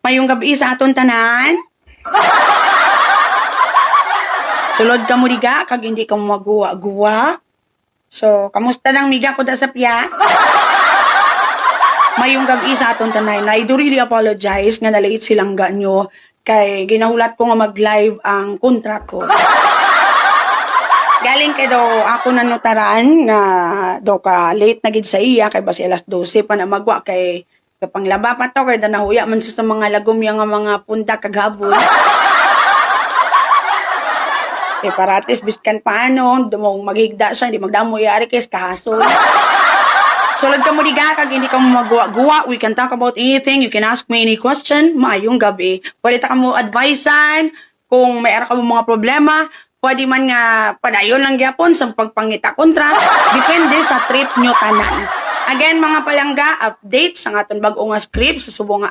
Mayong gabi sa aton tanan. Sulod ka mo diga, kag hindi ka magawa-guwa. So, kamusta lang miga ko da sa piya? Mayong gabi sa aton tanan. I do really apologize nga nalate silang ganyo. Kay ginahulat ko nga mag-live ang contract ko. Galing kay daw ako nanutaran nga daw ka late na gid sa iya kay basi alas 12 pa na magwa kay kapanglaba pa to kay nahuya man sa mga lagom nga mga punta kaghabon. Eh para at least biskan paano dumong maghigda siya hindi magdamo yari kay kahasol. Sulod ka mo diga kag hindi ka mo magawa-guwa. We can talk about anything. You can ask me any question. Maayong gabi. Pwede ta ka mo advisean kung may ara ka mo mga problema. Pwede man nga padayon lang gyapon sa pagpangita kontra. Depende sa trip nyo tanan. Again mga palangga, update sa aton bag-o nga script sa subong nga